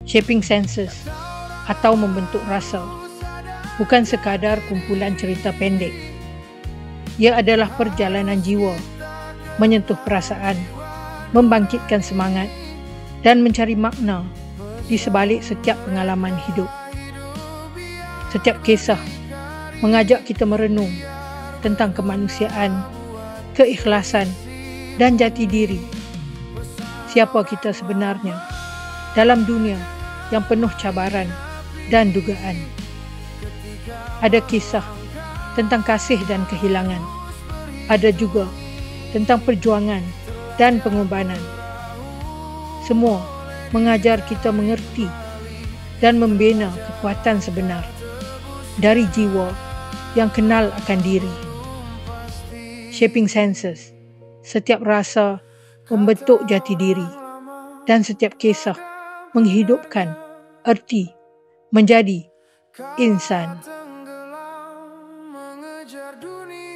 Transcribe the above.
Shaping senses atau membentuk rasa bukan sekadar kumpulan cerita pendek. Ia adalah perjalanan jiwa, menyentuh perasaan, membangkitkan semangat dan mencari makna di sebalik setiap pengalaman hidup. Setiap kisah mengajak kita merenung tentang kemanusiaan, keikhlasan dan jati diri. Siapa kita sebenarnya dalam dunia yang penuh cabaran dan dugaan. Ada kisah tentang kasih dan kehilangan. Ada juga tentang perjuangan dan pengorbanan. Semua mengajar kita mengerti dan membina kekuatan sebenar dari jiwa yang kenal akan diri. Shaping senses, setiap rasa membentuk jati diri dan setiap kisah menghidupkan erti menjadi insan. Mengejar dunia.